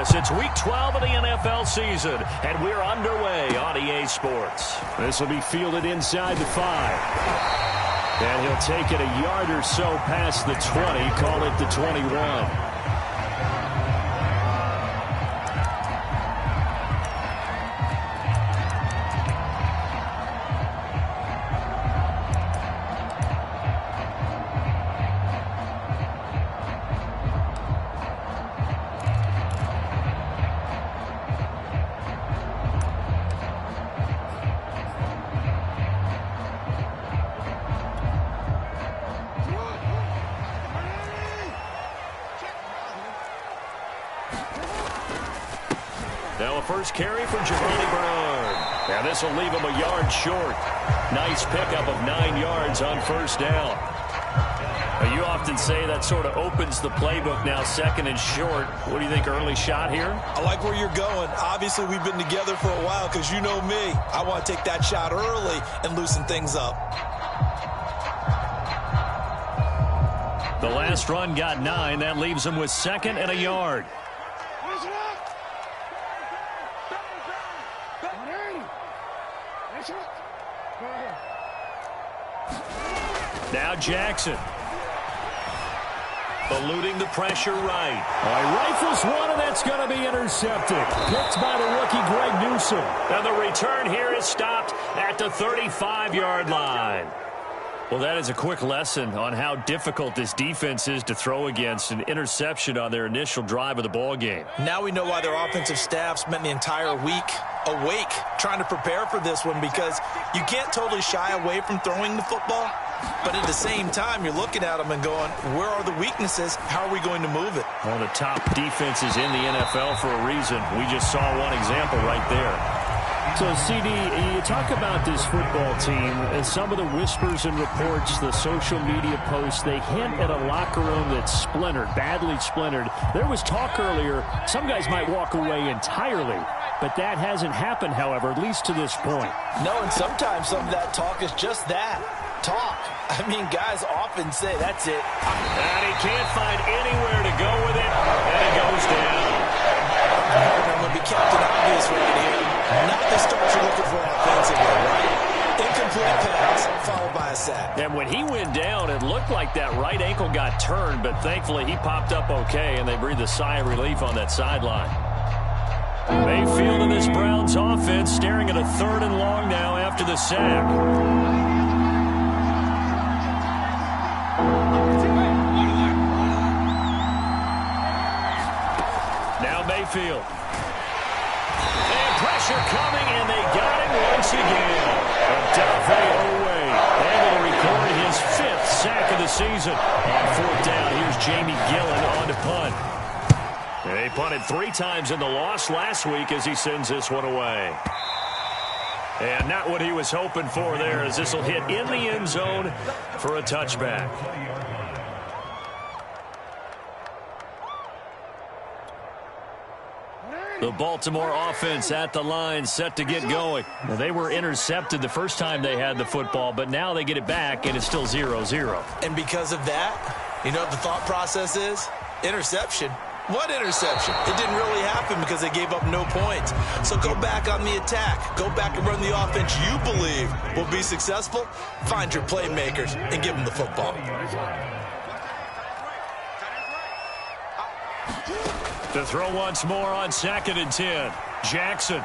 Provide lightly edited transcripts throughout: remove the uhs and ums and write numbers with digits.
Yes, it's Week 12 of the NFL season, and we're underway on EA Sports. This will be fielded inside the 5. And he'll take it a yard or so past the 20, call it the 21. Now a first carry for Giovanni Bernard. Now this will leave him a yard short. Nice pickup of 9 yards on first down. Now, you often say that sort of opens the playbook now, second and short. What do you think, early shot here? I like where you're going. Obviously, we've been together for a while because you know me. I want to take that shot early and loosen things up. The last run got 9. That leaves him with second and a yard. Now Jackson. Eluding the pressure right. Rifles one, and that's going to be intercepted. Picked by the rookie Greg Newsome. And the return here is stopped at the 35-yard line. Well, that is a quick lesson on how difficult this defense is to throw against. An interception on their initial drive of the ball game. Now we know why their offensive staff spent the entire week awake trying to prepare for this one, because you can't totally shy away from throwing the football. But at the same time, you're looking at them and going, where are the weaknesses? How are we going to move it? One of the top defenses in the NFL for a reason. We just saw one example right there. So, CD, you talk about this football team, and some of the whispers and reports, the social media posts, they hint at a locker room that's splintered, badly splintered. There was talk earlier, some guys might walk away entirely, but that hasn't happened, however, at least to this point. No, and sometimes some of that talk is just that, talk. I mean, guys often say, that's it. And he can't find anywhere to go with it, and it goes down. I'm going to be Captain Obvious right here. Not the start you're looking for offensively, right? Incomplete pass, followed by a sack. And when he went down, it looked like that right ankle got turned, but thankfully he popped up okay, and they breathed a sigh of relief on that sideline. Mayfield and this Browns offense staring at a 3rd and long now after the sack. Now Mayfield. Pressure coming, and they got him once again. Odafe Oweh able to record his 5th sack of the season. On 4th down, here's Jamie Gillen on to punt. They punted 3 times in the loss last week as he sends this one away. And not what he was hoping for there, as this will hit in the end zone for a touchback. The Baltimore offense at the line, set to get going. Well, they were intercepted the first time they had the football, but now they get it back, and it's still 0-0. And because of that, you know what the thought process is? Interception. What interception? It didn't really happen because they gave up no points. So go back on the attack. Go back and run the offense you believe will be successful. Find your playmakers and give them the football. To throw once more on 2nd and 10. Jackson.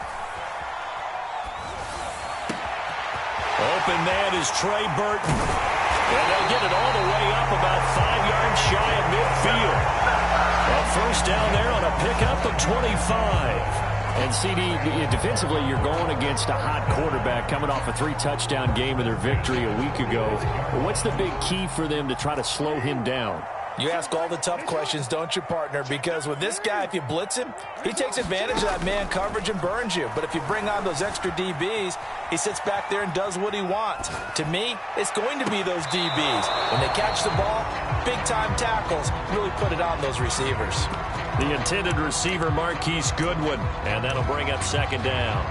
Open man is Trey Burton. And they'll get it all the way up about 5 yards shy of midfield. A first down there on a pickup of 25. And, CD, defensively, you're going against a hot quarterback coming off a 3-touchdown game of their victory a week ago. What's the big key for them to try to slow him down? You ask all the tough questions, don't you, partner? Because with this guy, if you blitz him, he takes advantage of that man coverage and burns you. But if you bring on those extra DBs, he sits back there and does what he wants. To me, it's going to be those DBs. When they catch the ball, big-time tackles really put it on those receivers. The intended receiver, Marquise Goodwin, and that'll bring up 2nd down.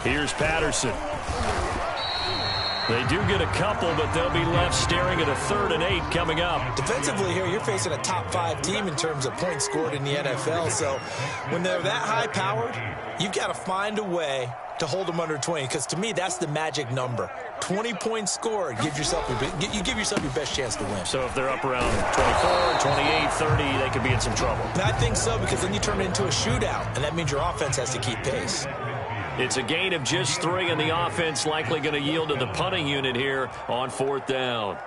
Here's Patterson. They do get a couple, but they'll be left staring at a 3rd and 8 coming up. Defensively here, you're facing a top-5 team in terms of points scored in the NFL. So when they're that high-powered, you've got to find a way to hold them under 20, because to me, that's the magic number. 20 points scored, you give yourself your best chance to win. So if they're up around 24, 28, 30, they could be in some trouble. And I think so, because then you turn it into a shootout, and that means your offense has to keep pace. It's a gain of just 3, and the offense likely going to yield to the punting unit here on 4th down.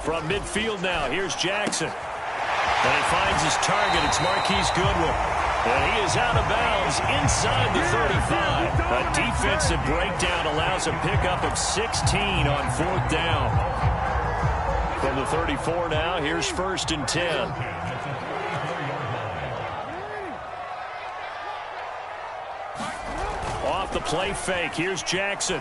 From midfield now, here's Jackson. And he finds his target. It's Marquise Goodwin. And he is out of bounds inside the 35. A defensive breakdown allows a pickup of 16 on 4th down. From the 34 now, here's 1st and 10. Off the play fake, here's Jackson.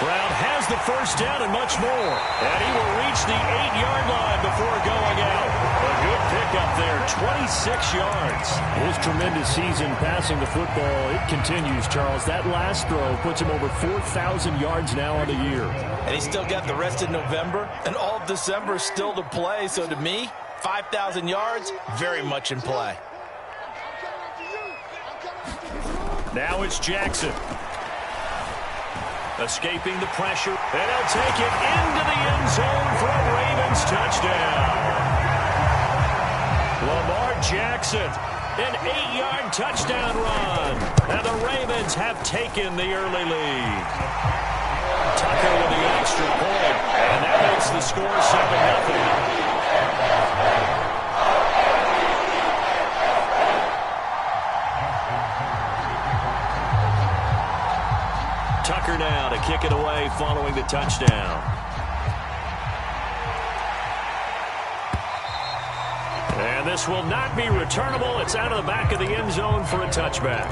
Brown has the 1st down and much more. And he will reach the 8-yard line before going out. A good pickup there, 26 yards. His tremendous season passing the football, it continues, Charles. That last throw puts him over 4,000 yards now on the year. And he's still got the rest of November and all of December still to play. So to me, 5,000 yards, very much in play. Now it's Jackson. Escaping the pressure, and he'll take it into the end zone for a Ravens touchdown. Lamar Jackson, an 8-yard touchdown run, and the Ravens have taken the early lead. Tucker with the extra point, and that makes the score 7-0. Tucker now to kick it away following the touchdown. And this will not be returnable. It's out of the back of the end zone for a touchback.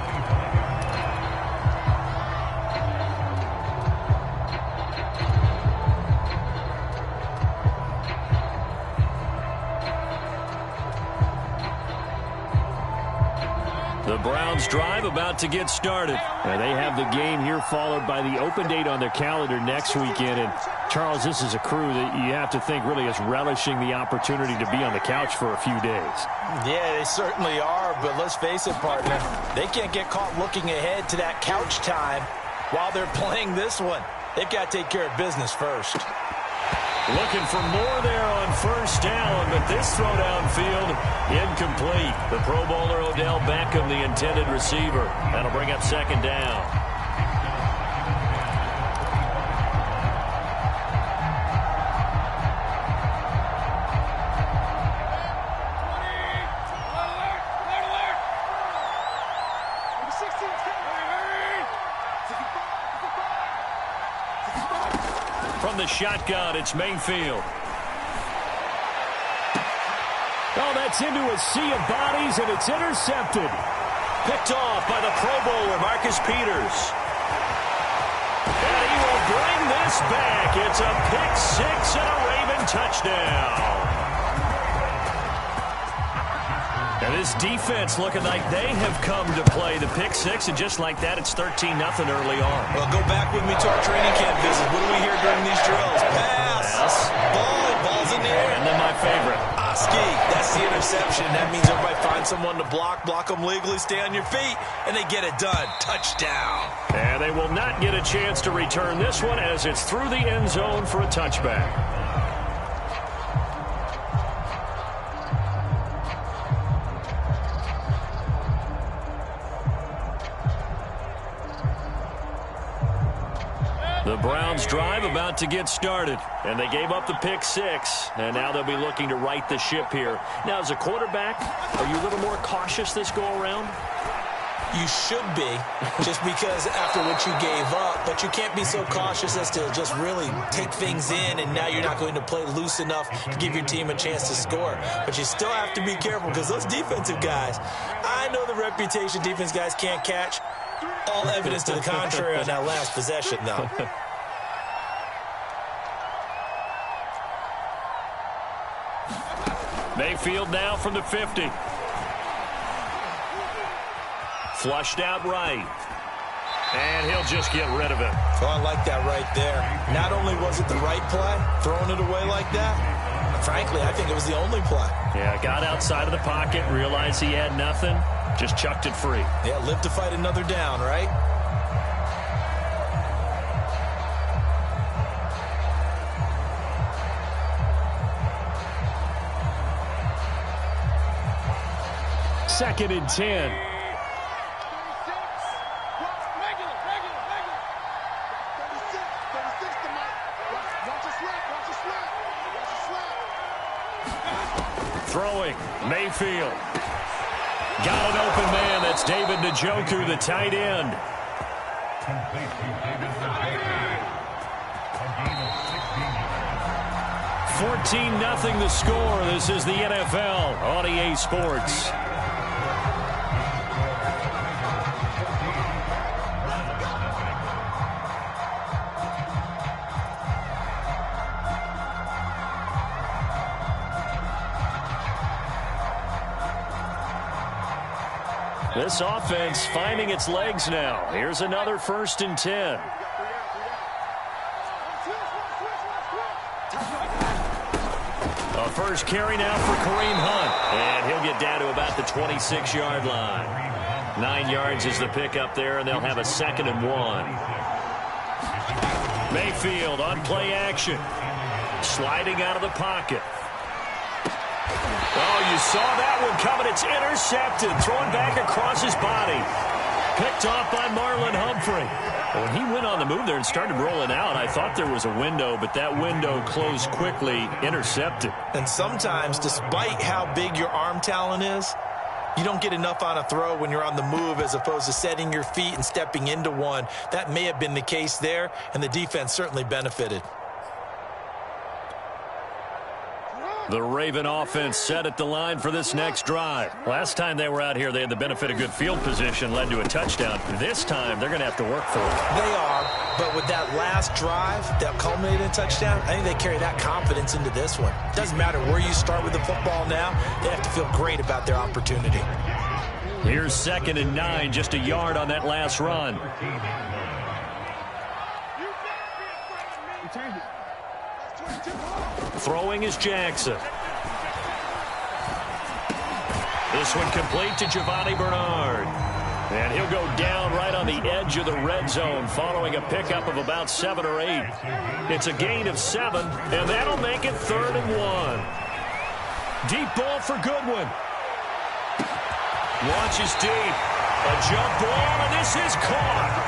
The Browns drive about to get started. And they have the game here followed by the open date on their calendar next weekend. And Charles, this is a crew that you have to think really is relishing the opportunity to be on the couch for a few days. Yeah, they certainly are, but let's face it, partner. They can't get caught looking ahead to that couch time while they're playing this one. They've got to take care of business first. Looking for more there on 1st down, but this throw downfield incomplete. The Pro Bowler Odell Beckham, the intended receiver. That'll bring up 2nd down. From the shotgun, it's Mayfield. Oh, that's into a sea of bodies, and it's intercepted. Picked off by the Pro Bowler, Marcus Peters. And he will bring this back. It's a pick 6 and a Raven touchdown. And this defense looking like they have come to play the pick 6, and just like that, it's 13-0 early on. Well, go back with me to our training camp visit. What do we hear during these drills? Pass. Ball's in the air. And then my favorite. Oski, that's the interception. That means everybody finds someone to block them legally, stay on your feet, and they get it done. Touchdown. And they will not get a chance to return this one as it's through the end zone for a touchback. The Browns drive about to get started, and they gave up the pick 6, and now they'll be looking to right the ship here. Now, as a quarterback, are you a little more cautious this go-around? You should be, just because after what you gave up, but you can't be so cautious as to just really take things in, and now you're not going to play loose enough to give your team a chance to score. But you still have to be careful, because those defensive guys, I know the reputation defense guys can't catch. All evidence to the contrary on that last possession, though. Mayfield now from the 50. Flushed out right. And he'll just get rid of it. Oh, I like that right there. Not only was it the right play, throwing it away like that, but frankly, I think it was the only play. Yeah, got outside of the pocket, realized he had nothing, just chucked it free. Yeah, live to fight another down, right? Second and 10. Throwing, Mayfield. Got an open man. That's David Njoku, the tight end. 14-0 the score. This is the NFL on EA Sports. This offense finding its legs now. Here's another 1st and 10. A first carry now for Kareem Hunt. And he'll get down to about the 26-yard line. 9 yards is the pickup there, and they'll have a 2nd and 1. Mayfield on play action. Sliding out of the pocket. Oh, you saw that one coming. It's intercepted. Thrown back across his body. Picked off by Marlon Humphrey. When he went on the move there and started rolling out, I thought there was a window, but that window closed quickly. Intercepted. And sometimes, despite how big your arm talent is, you don't get enough on a throw when you're on the move as opposed to setting your feet and stepping into one. That may have been the case there, and the defense certainly benefited. The Raven offense set at the line for this next drive. Last time they were out here, they had the benefit of good field position, led to a touchdown. This time, they're going to have to work for it. They are, but with that last drive that culminated in a touchdown, I think they carry that confidence into this one. It doesn't matter where you start with the football now. They have to feel great about their opportunity. Here's 2nd and 9, just a yard on that last run. Throwing is Jackson. This one complete to Giovanni Bernard. And he'll go down right on the edge of the red zone following a pickup of about 7 or 8. It's a gain of 7, and that'll make it 3rd and 1. Deep ball for Goodwin. Launches deep. A jump ball, and this is caught.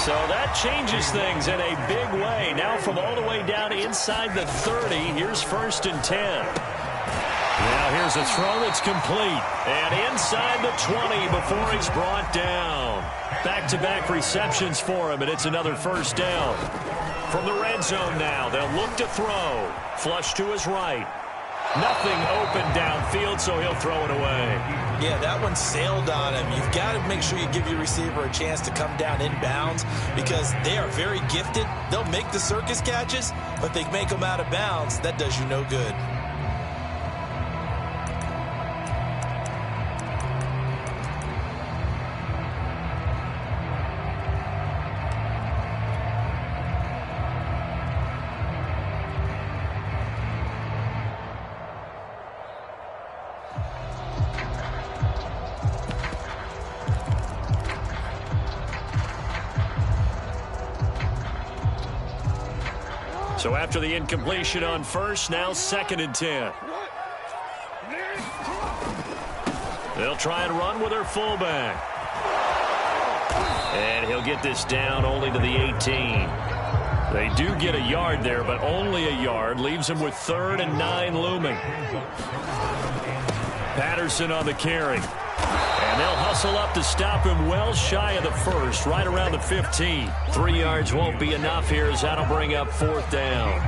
So that changes things in a big way. Now from all the way down inside the 30, here's 1st and 10. Now here's a throw that's complete. And inside the 20 before he's brought down. Back-to-back receptions for him, and it's another 1st down. From the red zone now, they'll look to throw. Flush to his right. Nothing open downfield, so he'll throw it away. Yeah, that one sailed on him. You've got to make sure you give your receiver a chance to come down inbounds because they are very gifted. They'll make the circus catches, but they make them out of bounds. That does you no good. So after the incompletion on 1st, now 2nd and 10. They'll try and run with their fullback. And he'll get this down only to the 18. They do get a yard there, but only a yard. Leaves him with 3rd and 9 looming. Patterson on the carry. And they'll hustle up to stop him well shy of the 1st, right around the 15. 3 yards won't be enough here as that'll bring up 4th down.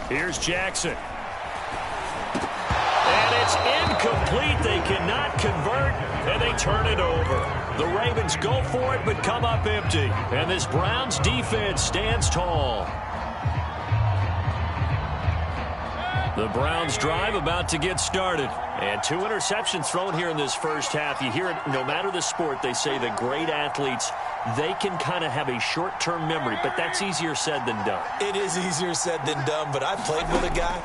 Here's Jackson. And it's incomplete. They cannot convert, and they turn it over. The Ravens go for it, but come up empty. And this Browns defense stands tall. The Browns drive about to get started. And 2 interceptions thrown here in this first half. You hear it, no matter the sport, they say the great athletes, they can kind of have a short-term memory, but that's easier said than done. It is easier said than done, but I played with a guy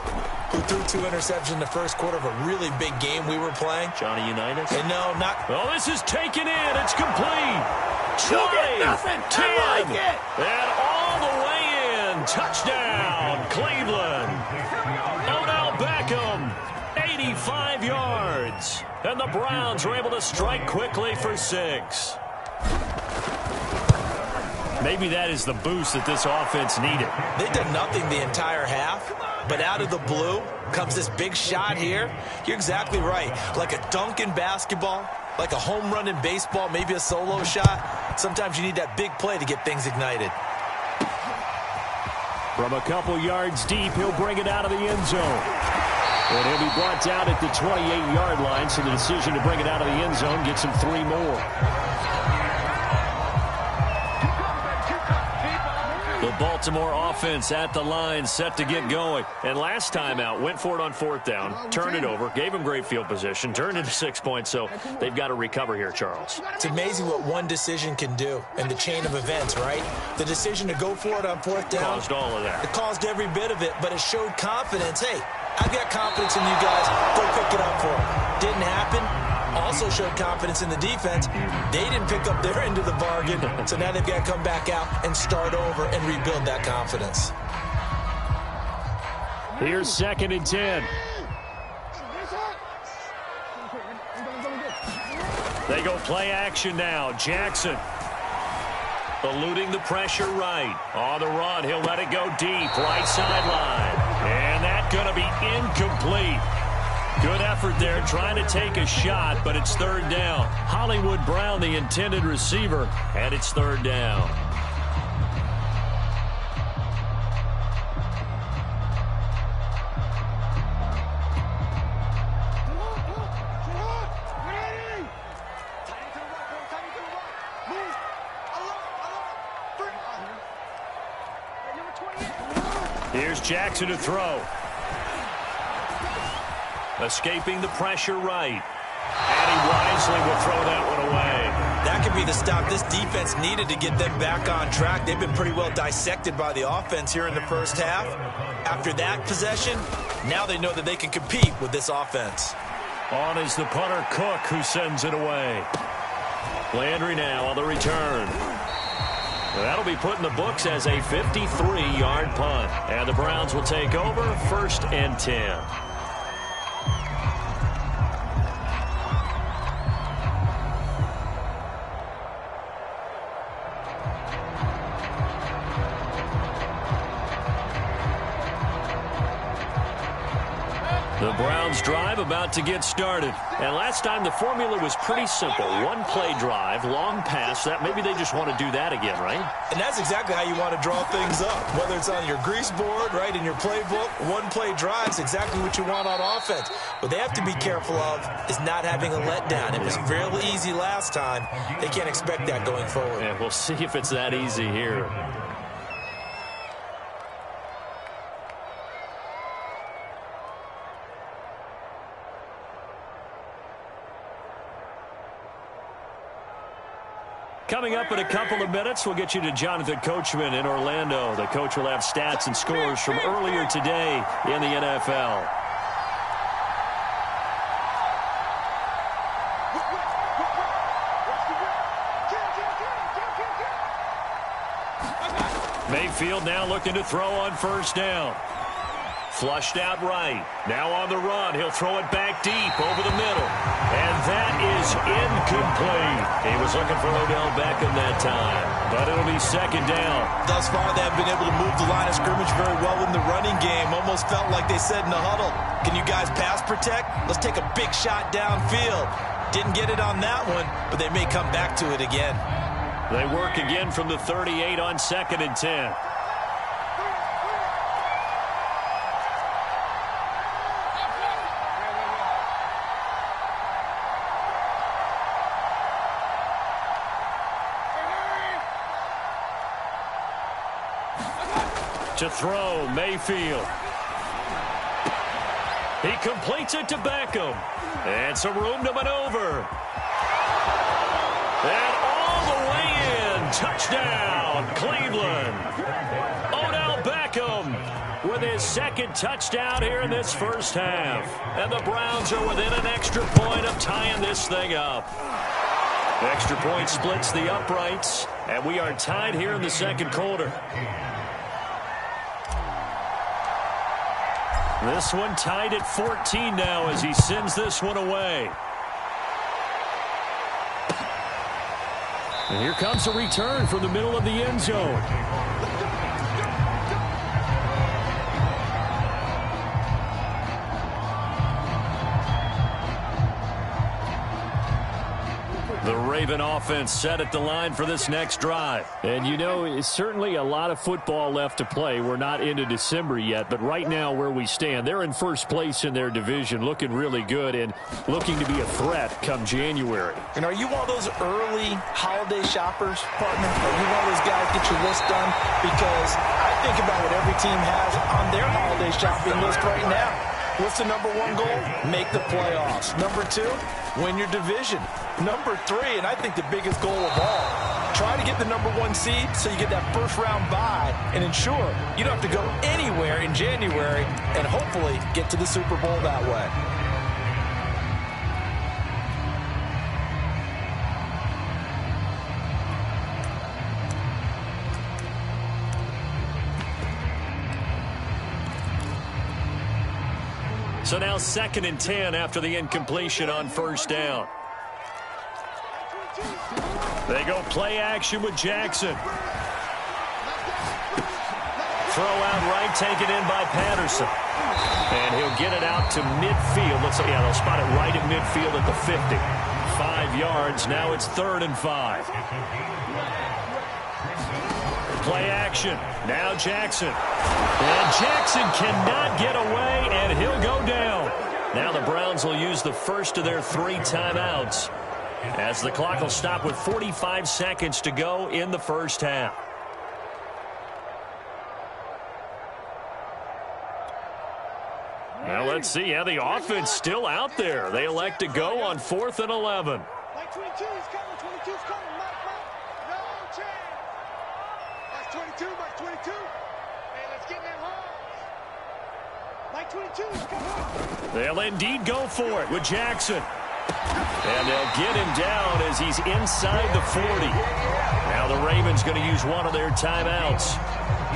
who threw 2 interceptions in the first quarter of a really big game we were playing. Johnny Unitas? And no, not... Oh, this is taken in. It's complete. 20, 10, and all the way in. Touchdown, Cleveland. Odell Beckham, 85 yards. And the Browns are able to strike quickly for 6. Maybe that is the boost that this offense needed. They did nothing the entire half, but out of the blue comes this big shot here. You're exactly right. Like a dunk in basketball, like a home run in baseball, maybe a solo shot. Sometimes you need that big play to get things ignited. From a couple yards deep, he'll bring it out of the end zone. And he'll be brought down at the 28-yard line, so the decision to bring it out of the end zone gets him 3 more. The Baltimore offense at the line, set to get going. And last time out, went for it on 4th down, turned it over, gave him great field position, turned into 6 points, so they've got to recover here, Charles. It's amazing what one decision can do in the chain of events, right? The decision to go for it on 4th down. Caused all of that. It caused every bit of it, but it showed confidence. Hey, I've got confidence in you guys. Go pick it up for them. Didn't happen. Also showed confidence in the defense. They didn't pick up their end of the bargain, so now they've got to come back out and start over and rebuild that confidence. Here's 2nd and 10. They go play action now. Jackson eluding the pressure right. On the run, he'll let it go deep, right sideline. And that's going to be incomplete. Good effort there, trying to take a shot, but it's 3rd down. Hollywood Brown, the intended receiver, and it's 3rd down. Here's Jackson to throw. Escaping the pressure right. And he wisely will throw that one away. That could be the stop this defense needed to get them back on track. They've been pretty well dissected by the offense here in the first half. After that possession, now they know that they can compete with this offense. On is the punter Cook, who sends it away. Landry now on the return. That'll be put in the books as a 53-yard punt. And the Browns will take over 1st and 10. The Browns drive about to get started. And last time the formula was pretty simple. 1 play drive, long pass. That maybe they just want to do that again, right? And that's exactly how you want to draw things up. Whether it's on your grease board, right, in your playbook, 1 play drive is exactly what you want on offense. What they have to be careful of is not having a letdown. It was fairly easy last time. They can't expect that going forward. Yeah, we'll see if it's that easy here. Coming up in a couple of minutes, we'll get you to Jonathan Coachman in Orlando. The coach will have stats and scores from earlier today in the NFL. Mayfield now looking to throw on 1st down. Flushed out right. Now on the run. He'll throw it back deep over the middle. And that is incomplete. He was looking for Odell Beckham that time. But it'll be 2nd down. Thus far, they have been able to move the line of scrimmage very well in the running game. Almost felt like they said in the huddle, can you guys pass protect? Let's take a big shot downfield. Didn't get it on that one, but they may come back to it again. They work again from the 38 on 2nd and 10. To throw, Mayfield. He completes it to Beckham. And some room to maneuver. And all the way in. Touchdown, Cleveland. Odell Beckham with his second touchdown here in this first half. And the Browns are within an extra point of tying this thing up. The extra point splits the uprights. And we are tied here in the second quarter. This one tied at 14 now as he sends this one away. And here comes a return from the middle of the end zone. The Raven offense set at the line for this next drive. And, you know, it's certainly a lot of football left to play. We're not into December yet, but right now where we stand, they're in first place in their division, looking really good and looking to be a threat come January. And are you one of those early holiday shoppers, partner? Are you one of those guys get your list done? Because I think about what every team has on their holiday shopping list right now. What's the number one goal? Make the playoffs. Number two, win your division. Number three, and I think the biggest goal of all, try to get the number one seed so you get that first round bye and ensure you don't have to go anywhere in January and hopefully get to the Super Bowl that way. So now 2nd and 10 after the incompletion on first down. They go play action with Jackson. Throw out right, taken in by Patterson. And he'll get it out to midfield. Let's see, yeah, they'll spot it right at midfield at the 50. 5 yards, now it's 3rd and 5. Play action. Now Jackson. And Jackson cannot get away, and he'll go down. Now the Browns will use the first of their 3 timeouts as the clock will stop with 45 seconds to go in the first half. Now let's see how the offense still out there. They elect to go on 4th and 11. Like 22 is coming, 22 is coming. No chance. Like 22, like 22. Hey, let's get in that hole. Like 22 is coming. They'll indeed go for it with Jackson. And they'll get him down as he's inside the 40. Now the Ravens going to use one of their timeouts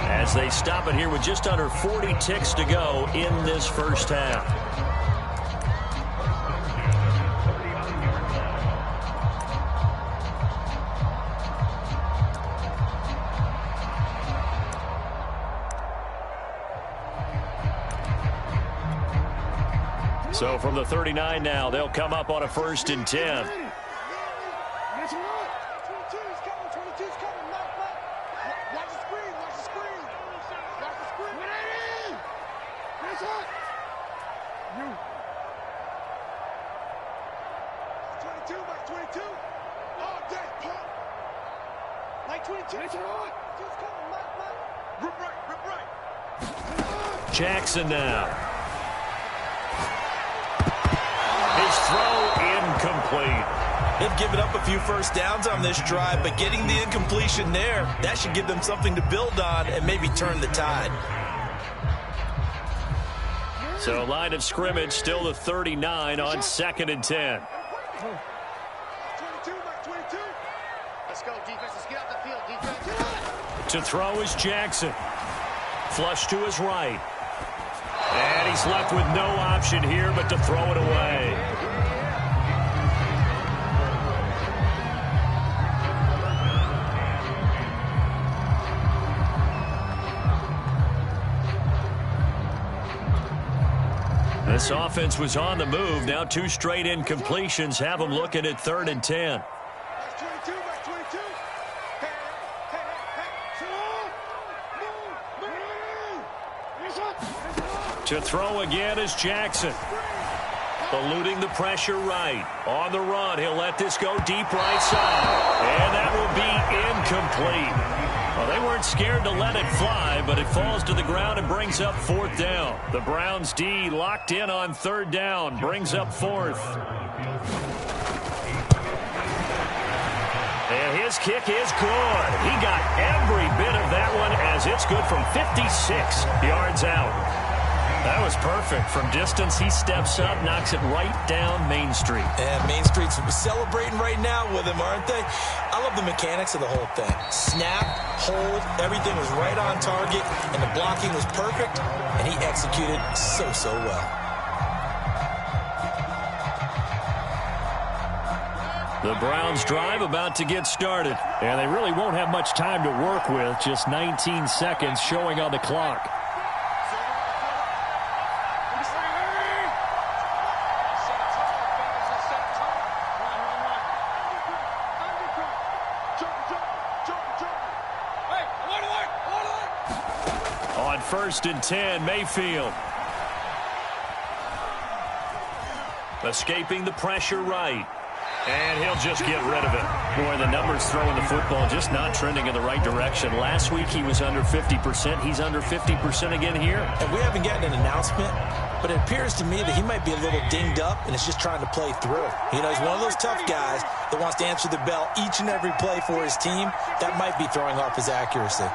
as they stop it here with just under 40 ticks to go in this first half. So from the 39 now, they'll come up on a 1st and 10. Jackson now. His throw incomplete. They've given up a few first downs on this drive, but getting the incompletion there, that should give them something to build on and maybe turn the tide. So line of scrimmage still the 39 on 2nd and 10. 22, 22. Let's go, defense. Let's get out the field, defense. To throw is Jackson. Flush to his right. And he's left with no option here but to throw it away. This offense was on the move. Now 2 straight incompletions have them looking at 3rd and 10. To throw again is Jackson. Eluding the pressure right. On the run, he'll let this go deep right side. And that will be incomplete. Well, they weren't scared to let it fly, but it falls to the ground and brings up 4th down. The Browns D locked in on 3rd down, brings up 4th. And his kick is good. He got every bit of that one as it's good from 56 yards out. That was perfect. From distance, he steps up, knocks it right down Main Street. And Main Street's celebrating right now with him, aren't they? I love the mechanics of the whole thing. Snap, hold, everything was right on target, and the blocking was perfect, and he executed so well. The Browns drive about to get started, and they really won't have much time to work with. Just 19 seconds showing on the clock. On 1st and 10, Mayfield. Escaping the pressure right. And he'll just get rid of it. Boy, the numbers throwing the football just not trending in the right direction. Last week he was under 50%. He's under 50% again here. And we haven't gotten an announcement, but it appears to me that he might be a little dinged up and is just trying to play through. You know, he's one of those tough guys that wants to answer the bell each and every play for his team. That might be throwing off his accuracy.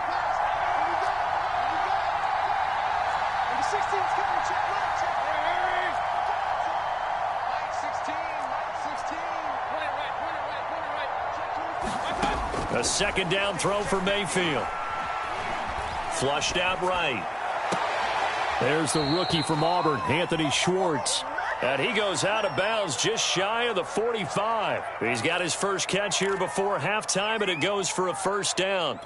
A 2nd down throw for Mayfield. Flushed out right. There's the rookie from Auburn, Anthony Schwartz. And he goes out of bounds just shy of the 45. He's got his first catch here before halftime, and it goes for a 1st down.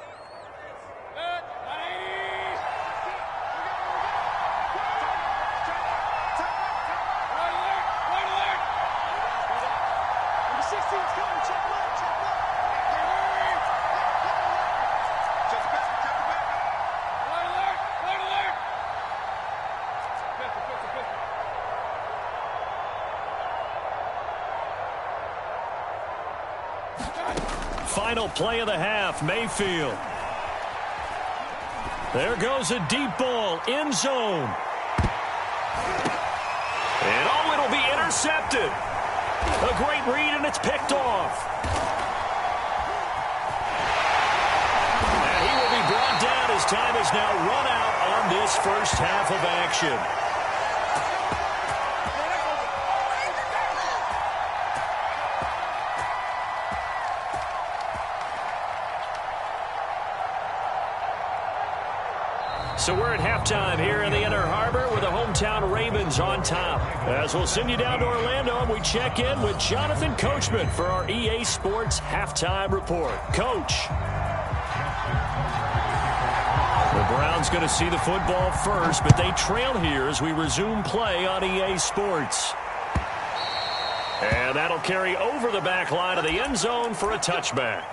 Final play of the half, Mayfield. There goes a deep ball, end zone. And it'll be intercepted. A great read, and it's picked off. And he will be brought down as time is now run out on this first half of action. So we're at halftime here in the Inner Harbor with the hometown Ravens on top. As we'll send you down to Orlando, and we check in with Jonathan Coachman for our EA Sports Halftime Report. Coach. The Browns going to see the football first, but they trail here as we resume play on EA Sports. And that'll carry over the back line of the end zone for a touchback.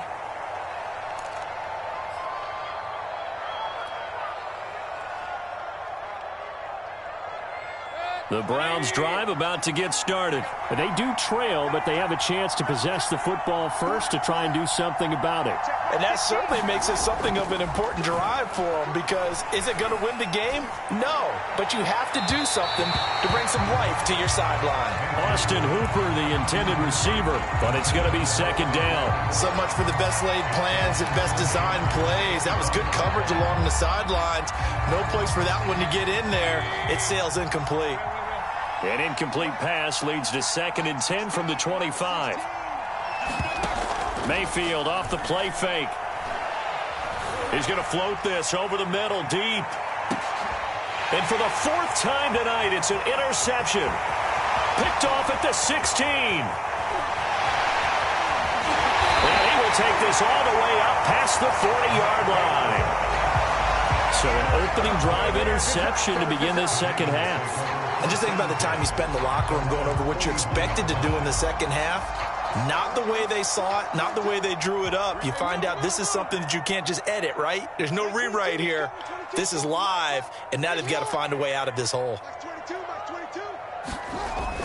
The Browns drive about to get started. They do trail, but they have a chance to possess the football first to try and do something about it. And that certainly makes it something of an important drive for them, because is it going to win the game? No, but you have to do something to bring some life to your sideline. Austin Hooper, the intended receiver, but it's going to be 2nd down. So much for the best laid plans and best designed plays. That was good coverage along the sidelines. No place for that one to get in there. It sails incomplete. An incomplete pass leads to 2nd and 10 from the 25. Mayfield off the play fake. He's going to float this over the middle deep. And for the 4th time tonight, it's an interception. Picked off at the 16. And he will take this all the way up past the 40-yard line. So an opening drive interception to begin this second half. And just think about the time you spend in the locker room going over what you expected to do in the second half. Not the way they saw it, not the way they drew it up. You find out this is something that you can't just edit, right? There's no rewrite here. This is live, and now they've got to find a way out of this hole.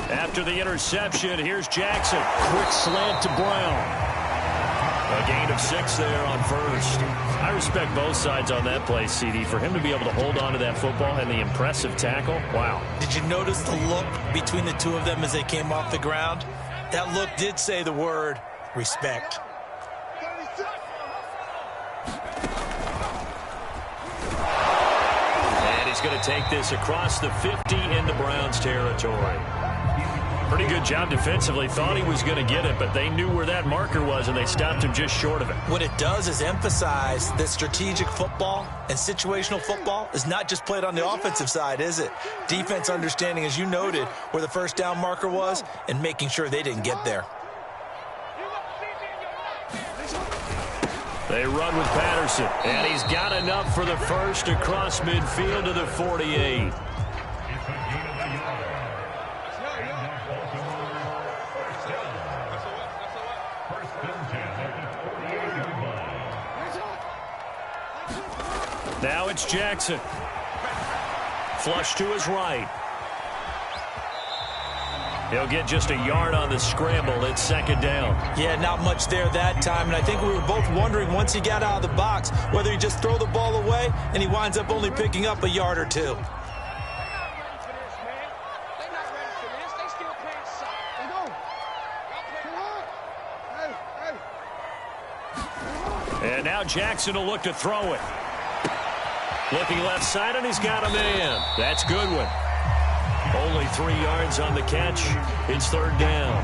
After the interception, here's Jackson. Quick slant to Brown. A gain of 6 there on first. I respect both sides on that play, CD. For him to be able to hold on to that football and the impressive tackle, wow. Did you notice the look between the two of them as they came off the ground? That look did say the word respect. And he's going to take this across the 50 into Browns territory. Pretty good job defensively. Thought he was going to get it, but they knew where that marker was, and they stopped him just short of it. What it does is emphasize that strategic football and situational football is not just played on the offensive side, is it? Defense understanding, as you noted, where the first down marker was and making sure they didn't get there. They run with Patterson, and he's got enough for the first across midfield to the 48. Now it's Jackson. Flush to his right. He'll get just a yard on the scramble. It's second down. Yeah, not much there that time, and I think we were both wondering once he got out of the box whether he just throw the ball away and he winds up only picking up a yard or two. And now Jackson will look to throw it. Looking left side, and he's got a man. That's Goodwin. Only 3 yards on the catch. It's third down.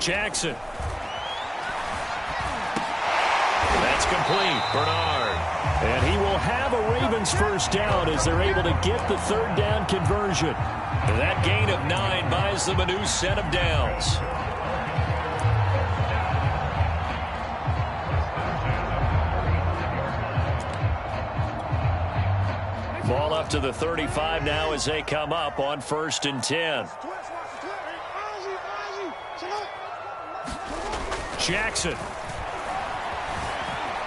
Jackson. That's complete. Bernard. And he will have a Ravens first down as they're able to get the third down conversion. That gain of 9 buys them a new set of downs. Ball up to the 35 now as they come up on 1st and 10. Jackson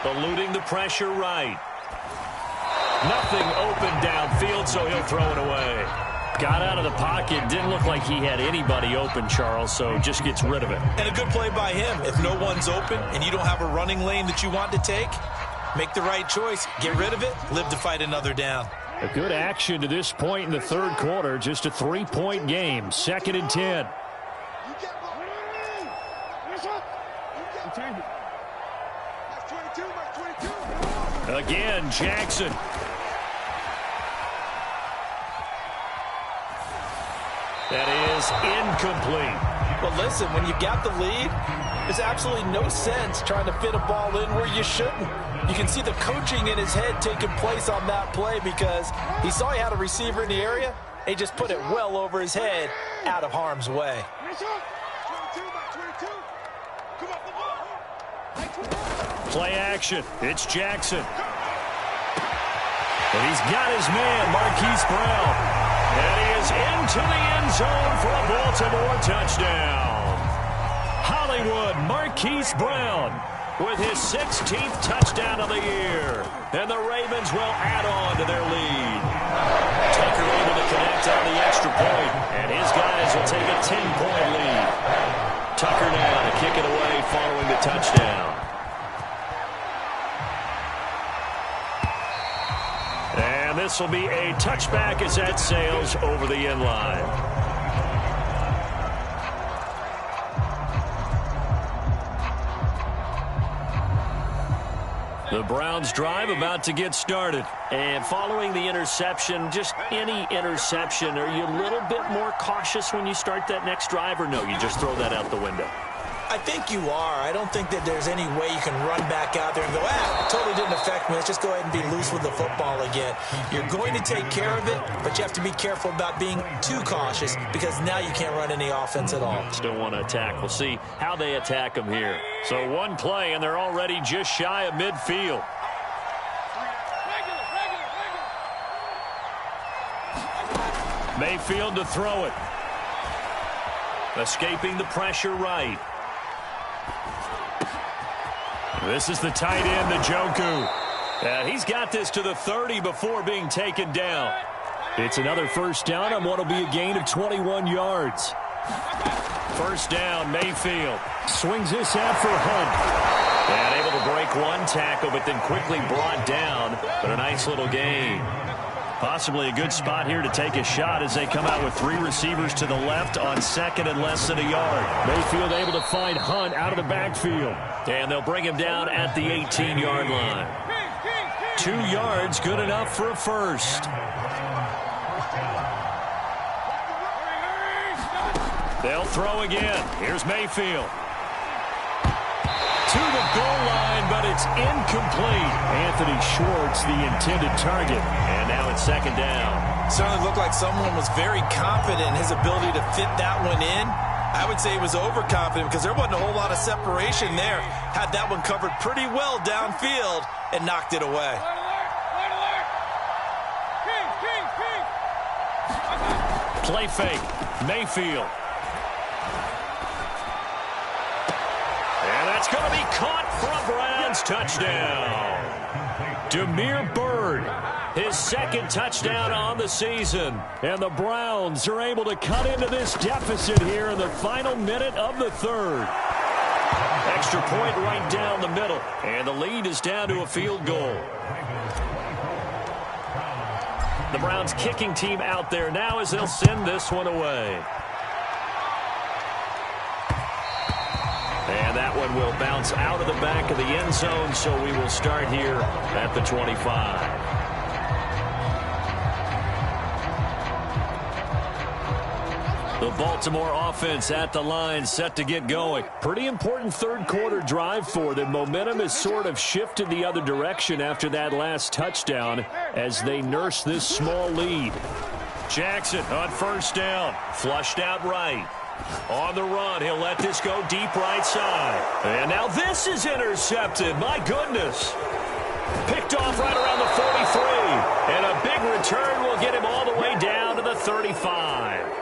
eluding the pressure right. Nothing open downfield, so he'll throw it away. Got out of the pocket. Didn't look like he had anybody open, Charles, so just gets rid of it. And a good play by him. If no one's open and you don't have a running lane that you want to take, make the right choice. Get rid of it. Live to fight another down. A good action to this point in the third quarter. Just a 3-point game. 2nd and 10. Again, Jackson. That is incomplete. Well, listen, when you got the lead, there's absolutely no sense trying to fit a ball in where you shouldn't. You can see the coaching in his head taking place on that play because he saw he had a receiver in the area. He just put it well over his head out of harm's way. Play action. It's Jackson. And he's got his man, Marquise Brown. And he is into the end zone for a Baltimore touchdown. Hollywood Marquise Brown with his 16th touchdown of the year. And the Ravens will add on to their lead. Tucker able to connect on the extra point, and his guys will take a 10-point lead. Tucker now to kick it away following the touchdown. And this will be a touchback as that sails over the end line. The Browns drive about to get started. And following the interception, just any interception, are you a little bit more cautious when you start that next drive, or no, you just throw that out the window? I think you are. I don't think that there's any way you can run back out there and go, totally didn't affect me. Let's just go ahead and be loose with the football again. You're going to take care of it, but you have to be careful about being too cautious because now you can't run any offense at all. Still want to attack. We'll see how they attack them here. So one play, and they're already just shy of midfield. Mayfield to throw it. Escaping the pressure right. This is the tight end, Njoku. He's got this to the 30 before being taken down. It's another first down on what will be a gain of 21 yards. First down, Mayfield. Swings this out for Hunt. And able to break one tackle, but then quickly brought down. But a nice little gain. Possibly a good spot here to take a shot as they come out with 3 receivers to the left on second and less than a yard. Mayfield able to find Hunt out of the backfield. And they'll bring him down at the 18-yard line. 2 yards, good enough for a first. They'll throw again. Here's Mayfield. To the goal line, but it's incomplete. Anthony Schwartz, the intended target. And now it's second down. Certainly looked like someone was very confident in his ability to fit that one in. I would say he was overconfident because there wasn't a whole lot of separation there. Had that one covered pretty well downfield and knocked it away. Play fake. Mayfield. And that's going to be caught for a Browns touchdown. Damiere Byrd, his second touchdown on the season. And the Browns are able to cut into this deficit here in the final minute of the third. Extra point right down the middle. And the lead is down to a field goal. The Browns kicking team out there now as they'll send this one away. And that one will bounce out of the back of the end zone, so we will start here at the 25. The Baltimore offense at the line set to get going. Pretty important third quarter drive for them. Momentum has sort of shifted the other direction after that last touchdown as they nurse this small lead. Jackson on first down. Flushed out right. On the run, he'll let this go deep right side. And now this is intercepted. My goodness. Picked off right around the 43. And a big return will get him all the way down to the 35.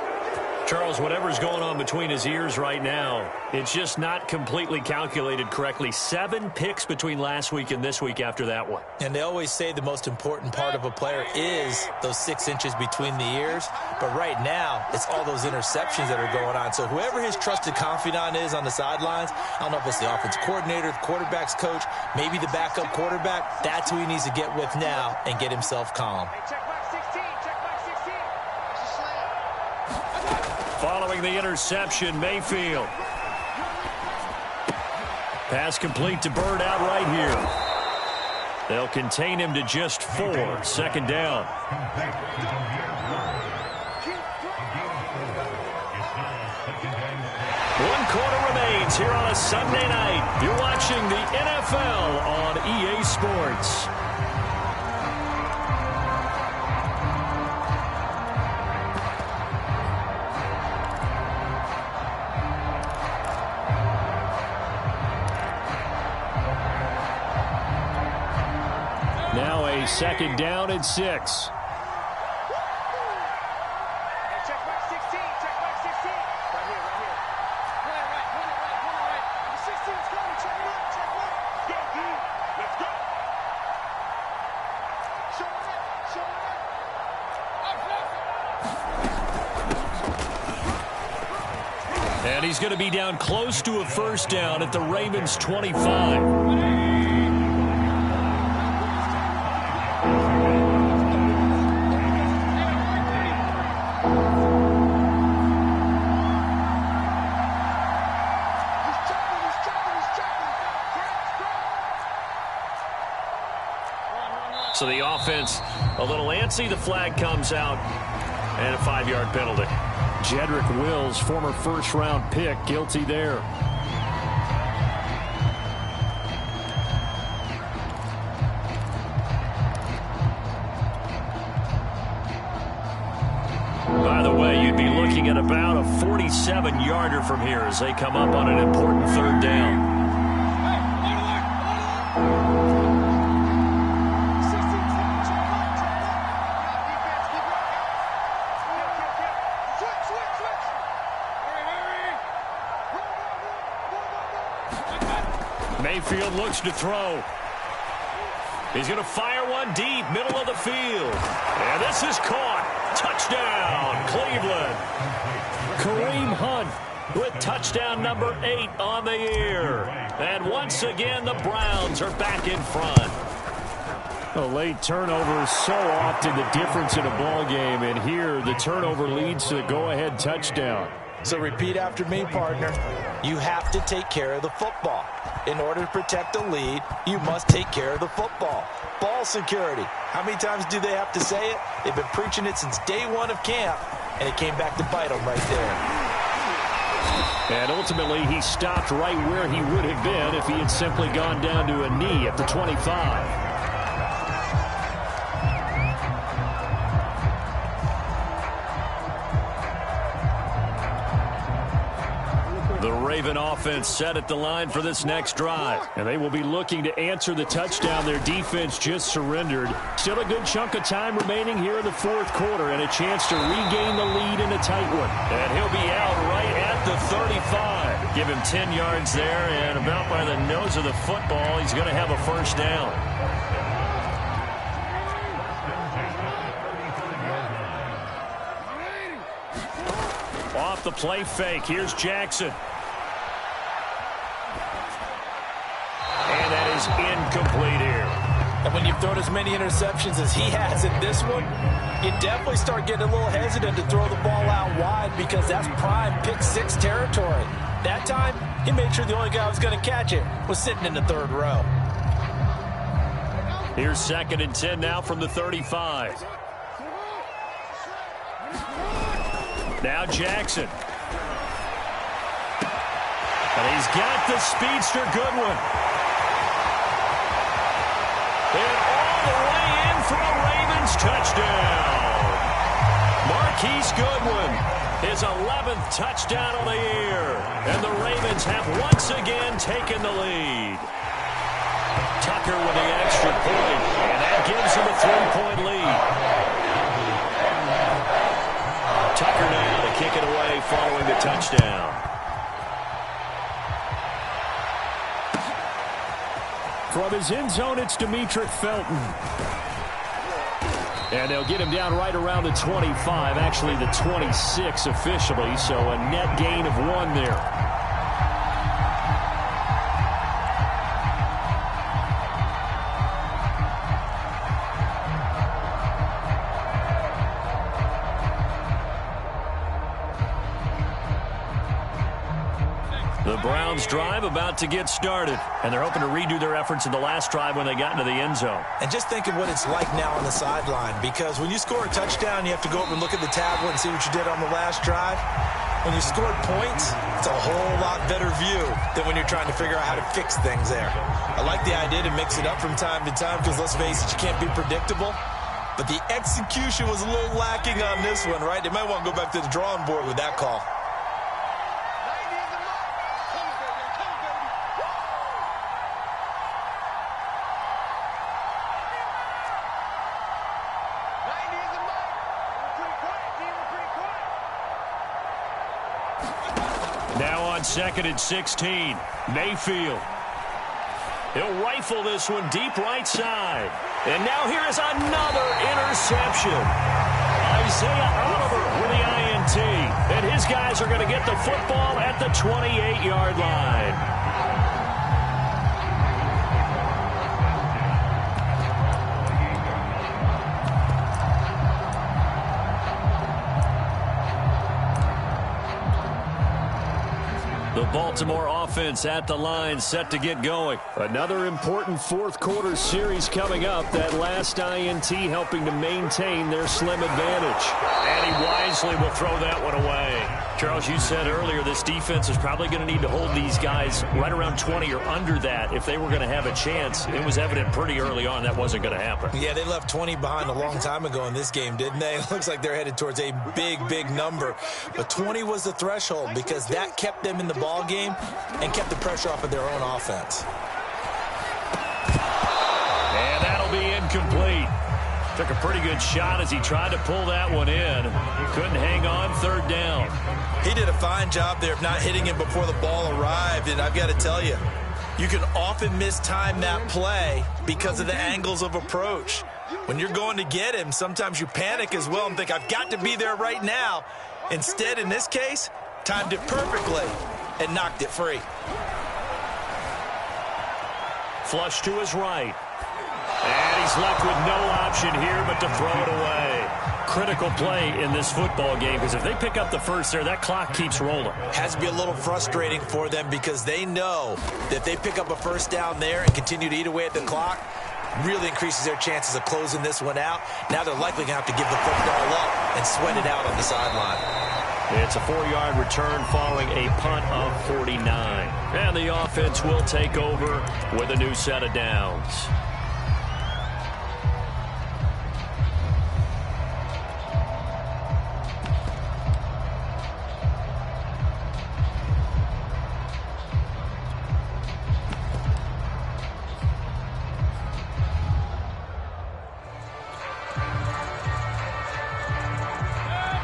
Charles, whatever's going on between his ears right now, it's just not completely calculated correctly. 7 picks between last week and this week after that one. And they always say the most important part of a player is those 6 inches between the ears. But right now, it's all those interceptions that are going on. So whoever his trusted confidant is on the sidelines, I don't know if it's the offensive coordinator, the quarterback's coach, maybe the backup quarterback, that's who he needs to get with now and get himself calm. Following the interception, Mayfield. Pass complete to Byrd out right here. They'll contain him to just 4. Second down. 1 quarter remains here on a Sunday night. You're watching the NFL on EA Sports. Now a second down and 6. Check back 16. Check back 16. Right here. Corner right. The 16's coming. Check left. Go, D. Let's go. Show it. And he's going to be down close to a first down at the Ravens 25. So the offense a little antsy. The flag comes out and a 5-yard penalty. Jedrick Wills, former first-round pick, guilty there. way, you'd be looking at about a 47-yarder from here as they come up on an important third down. Mayfield looks to throw. He's going to fire one deep, middle of the field. And this is caught. Touchdown, Cleveland. Kareem Hunt with touchdown number 8 on the year. And once again, the Browns are back in front. A late turnover is so often the difference in a ball game. And here, the turnover leads to the go-ahead touchdown. So repeat after me, partner. You have to take care of the football. In order to protect the lead, you must take care of the football. Ball security. How many times do they have to say it? They've been preaching it since day one of camp, and it came back to bite them right there. And ultimately, he stopped right where he would have been if he had simply gone down to a knee at the 25. The Raven offense set at the line for this next drive. And they will be looking to answer the touchdown their defense just surrendered. Still a good chunk of time remaining here in the fourth quarter and a chance to regain the lead in a tight one. And he'll be out right at the 35. Give him 10 yards there, and about by the nose of the football, he's going to have a first down. Off the play fake, here's Jackson. And that is incomplete here. And when you've thrown as many interceptions as he has in this one, you definitely start getting a little hesitant to throw the ball out wide because that's prime pick 6 territory. That time, he made sure the only guy who was going to catch it was sitting in the third row. Here's 2nd and 10 now from the 35. Now Jackson. And he's got the speedster Goodwin. And all the way in for a Ravens touchdown. Marquise Goodwin, his 11th touchdown of the year. And the Ravens have once again taken the lead. Tucker with the extra point, and that gives him a 3-point lead. Tucker now to kick it away following the touchdown. From his end zone, it's Demetric Felton. And they'll get him down right around the 25, actually the 26 officially, so a net gain of 1 there. The Browns drive about to get started, and they're hoping to redo their efforts in the last drive when they got into the end zone. And just think of what it's like now on the sideline, because when you score a touchdown, you have to go over and look at the tablet and see what you did on the last drive. When you scored points, it's a whole lot better view than when you're trying to figure out how to fix things there. I like the idea to mix it up from time to time because, let's face it, you can't be predictable. But the execution was a little lacking on this one, right? They might want to go back to the drawing board with that call. Now on 2nd and 16, Mayfield. He'll rifle this one deep right side. And now here is another interception. Isaiah Oliver with the INT. And his guys are going to get the football at the 28-yard line. The Baltimore offense at the line, set to get going. Another important fourth quarter series coming up. That last INT helping to maintain their slim advantage. And he wisely will throw that one away. Charles, you said earlier this defense is probably going to need to hold these guys right around 20 or under that if they were going to have a chance. It was evident pretty early on that wasn't going to happen. Yeah, they left 20 behind a long time ago in this game, didn't they? It looks like they're headed towards a big, big number. But 20 was the threshold because that kept them in the ball game and kept the pressure off of their own offense. And that'll be incomplete. Took a pretty good shot as he tried to pull that one in. Couldn't hang on, third down. He did a fine job there of not hitting him before the ball arrived, and I've got to tell you, you can often mistime that play because of the angles of approach. When you're going to get him, sometimes you panic as well and think, I've got to be there right now. Instead, in this case, timed it perfectly and knocked it free. Flush to his right. And he's left with no option here but to throw it away. Critical play in this football game because if they pick up the first there, that clock keeps rolling. Has to be a little frustrating for them because they know that if they pick up a first down there and continue to eat away at the clock, really increases their chances of closing this one out. Now they're likely going to have to give the football up and sweat it out on the sideline. It's a 4-yard return following a punt of 49. And the offense will take over with a new set of downs.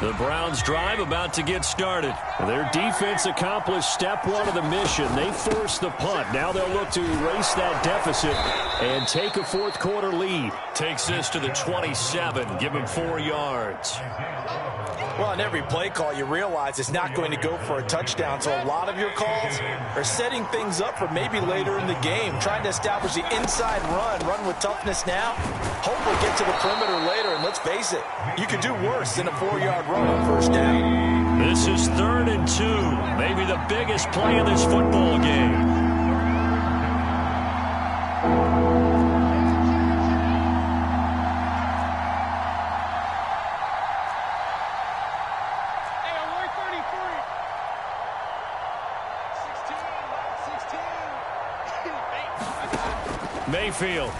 The Browns drive about to get started. Their defense accomplished step one of the mission. They forced the punt. Now they'll look to erase that deficit and take a fourth quarter lead. Takes this to the 27. Give him 4 yards. Well, on every play call, you realize it's not going to go for a touchdown. So a lot of your calls are setting things up for maybe later in the game, trying to establish the inside run with toughness now, hopefully get to the perimeter later. And let's face it, you could do worse than a 4-yard run on first down. This is 3rd and 2, maybe the biggest play in this football game. Mayfield.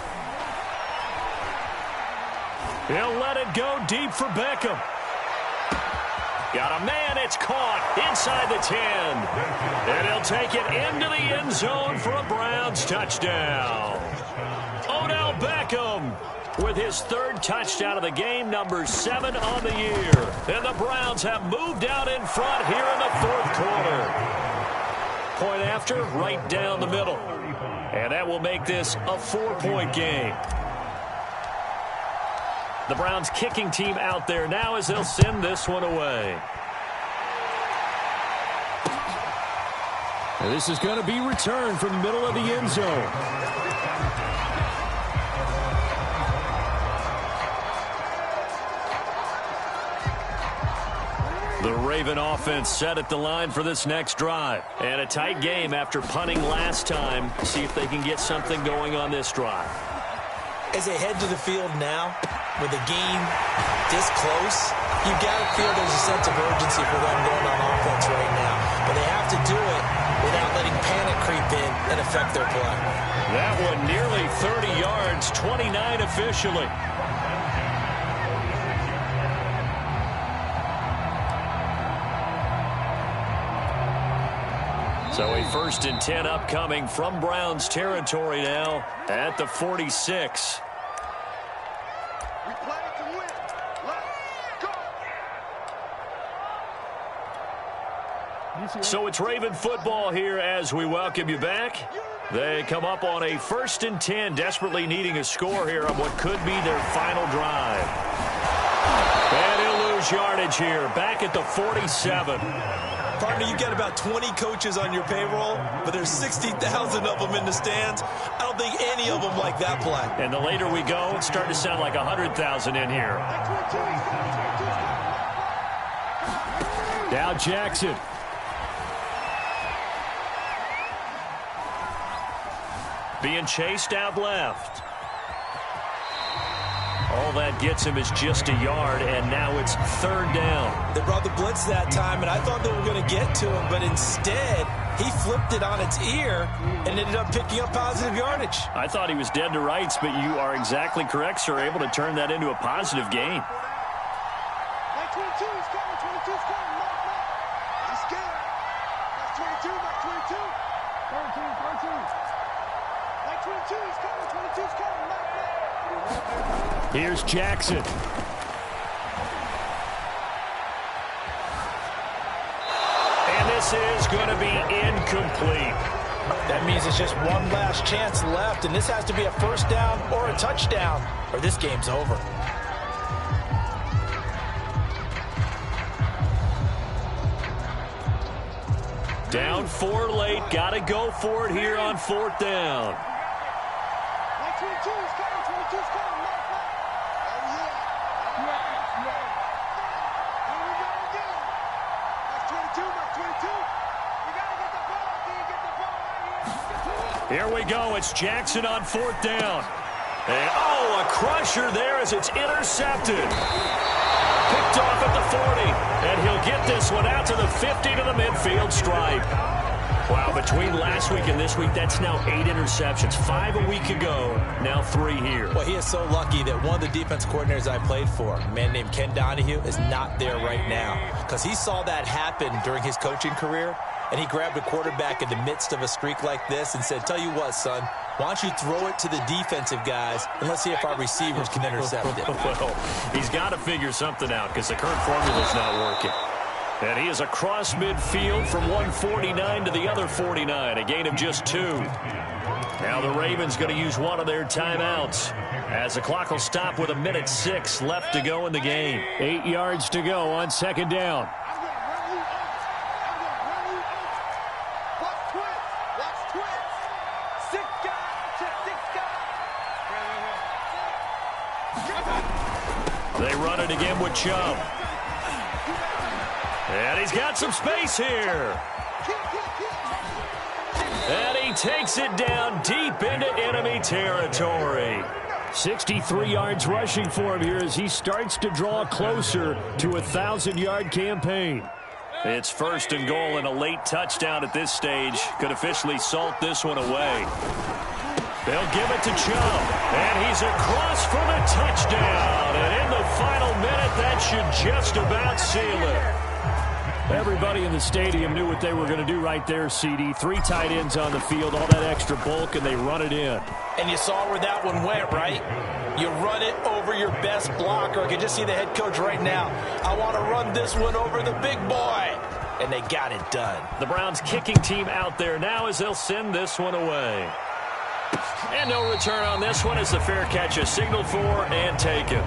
He'll let it go deep for Beckham. Got a man, it's caught inside the 10. And he'll take it into the end zone for a Browns touchdown. Odell Beckham with his 3rd touchdown of the game, number 7 on the year. And the Browns have moved out in front here in the 4th quarter. Point after, right down the middle. And that will make this a 4-point game. The Browns kicking team out there now as they'll send this one away. And this is going to be returned from the middle of the end zone. The Raven offense set at the line for this next drive. And a tight game after punting last time. See if they can get something going on this drive. As they head to the field now, with the game this close, you've got to feel there's a sense of urgency for them going on offense right now. But they have to do it without letting panic creep in and affect their play. That one nearly 30 yards, 29 officially. So a 1st and 10 upcoming from Browns territory now at the 46. We play to win. Let's go. So it's Raven football here as we welcome you back. They come up on a 1st and 10, desperately needing a score here on what could be their final drive. And he'll lose yardage here, back at the 47. Partner, you've got about 20 coaches on your payroll, but there's 60,000 of them in the stands. I don't think any of them like that play. And the later we go, it's starting to sound like 100,000 in here. Now Jackson. Being chased out left. Oh, that gets him is just a yard, and now it's 3rd down. They brought the blitz that time, and I thought they were going to get to him, but instead he flipped it on its ear and ended up picking up positive yardage. I thought he was dead to rights, but you are exactly correct, sir. Able to turn that into a positive gain. 22 is coming, 22 is coming. Mark. He's scared. That's 22, that's 22. 13. 22 is coming, 22 is coming. Mark. Here's Jackson. And this is going to be incomplete. That means it's just one last chance left, and this has to be a 1st down or a touchdown, or this game's over. Down 4 late. Got to go for it here on 4th down. 22 is coming, 22 is coming. Mark. Oh, yeah. Here we go again. That's 22, that's 22. You got to get the ball. Can you get the ball right here? Here we go. It's Jackson on 4th down. And, oh, a crusher there as it's intercepted. Picked off at the 40. And he'll get this one out to the 50 to the midfield stripe. Wow, between last week and this week, that's now 8 interceptions. 5 a week ago, now 3 here. Well, he is so lucky that one of the defense coordinators I played for, a man named Ken Donahue, is not there right now. Because he saw that happen during his coaching career, and he grabbed a quarterback in the midst of a streak like this and said, tell you what, son, why don't you throw it to the defensive guys, and let's see if our receivers can intercept it. Well, he's got to figure something out because the current formula's not working. And he is across midfield from 149 to the other 49, a gain of just 2. Now the Ravens going to use one of their timeouts as the clock will stop with 1:06 left to go in the game. 8 yards to go on 2nd down. I'm going to run you out. I'm going to run you out. Watch twins. Watch twins. 6 guys. Check 6 guys. They run it again with Chubb. And he's got some space here. And he takes it down deep into enemy territory. 63 yards rushing for him here as he starts to draw closer to a 1,000-yard campaign. It's 1st and goal, and a late touchdown at this stage could officially salt this one away. They'll give it to Chubb, and he's across for the touchdown. And in the final minute, that should just about seal it. Everybody in the stadium knew what they were going to do right there, CD. 3 tight ends on the field, all that extra bulk, and they run it in. And you saw where that one went, right? You run it over your best blocker. I can just see the head coach right now. I want to run this one over the big boy. And they got it done. The Browns kicking team out there now as they'll send this one away. And no return on this one as the fair catch is signaled for and taken.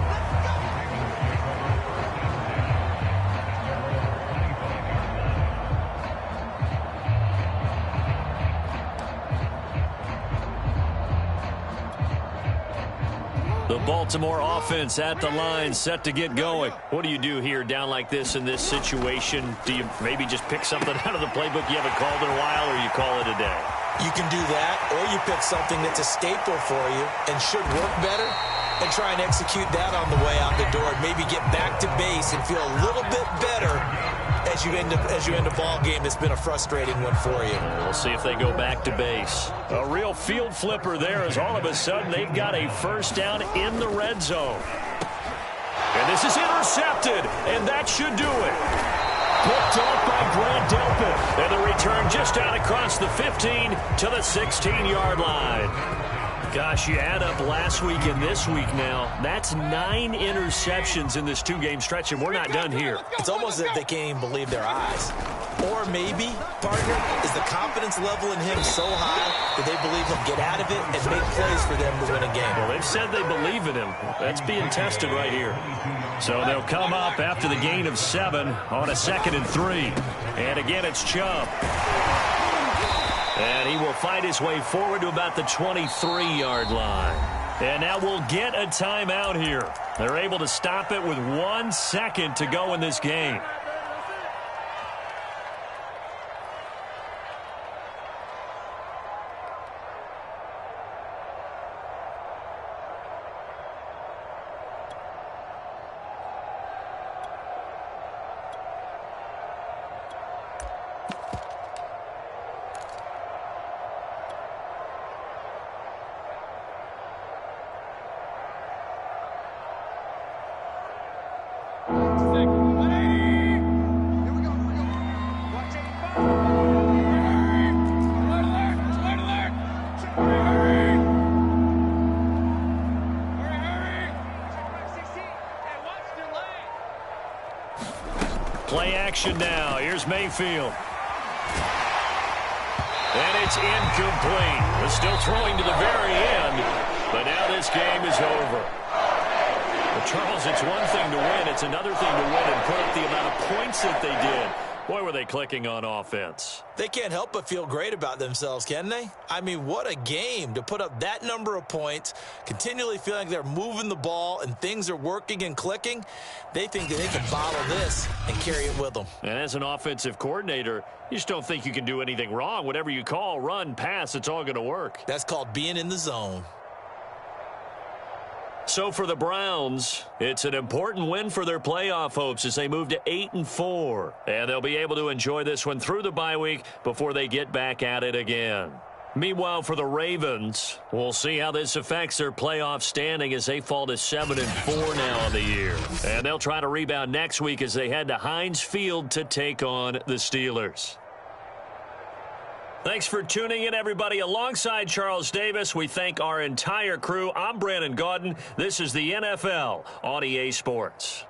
The Baltimore offense at the line, set to get going. What do you do here down like this in this situation? Do you maybe just pick something out of the playbook you haven't called in a while, or you call it a day? You can do that, or you pick something that's a staple for you and should work better and try and execute that on the way out the door and maybe get back to base and feel a little bit better as you end a ball game that's been a frustrating one for you. We'll see if they go back to base. A real field flipper there as all of a sudden they've got a 1st down in the red zone. And this is intercepted, and that should do it. Picked off by Grant Delpit. And the return just out across the 15 to the 16-yard line. Gosh, you add up last week and this week now. That's 9 interceptions in this 2-game stretch, and we're not done here. It's almost as if they can't even believe their eyes. Or maybe, partner, is the confidence level in him so high that they believe he'll get out of it and make plays for them to win a game. Well, they've said they believe in him. That's being tested right here. So they'll come up after the gain of 7 on a 2nd and 3. And again, it's Chubb. And he will find his way forward to about the 23-yard line. And now we'll get a timeout here. They're able to stop it with 1 second to go in this game. Play action now. Here's Mayfield. And it's incomplete. We're still throwing to the very end, but now this game is over. Well, Charles, it's one thing to win. It's another thing to win and put up the amount of points that they did. Boy, were they clicking on offense. They can't help but feel great about themselves, can they? I mean, what a game to put up that number of points, continually feeling like they're moving the ball and things are working and clicking. They think that they can bottle this and carry it with them. And as an offensive coordinator, you just don't think you can do anything wrong. Whatever you call, run, pass, it's all going to work. That's called being in the zone. So for the Browns, it's an important win for their playoff hopes as they move to 8-4. And they'll be able to enjoy this one through the bye week before they get back at it again. Meanwhile, for the Ravens, we'll see how this affects their playoff standing as they fall to 7-4 now on the year. And they'll try to rebound next week as they head to Heinz Field to take on the Steelers. Thanks for tuning in, everybody. Alongside Charles Davis, we thank our entire crew. I'm Brandon Gaudin. This is the NFL on EA Sports.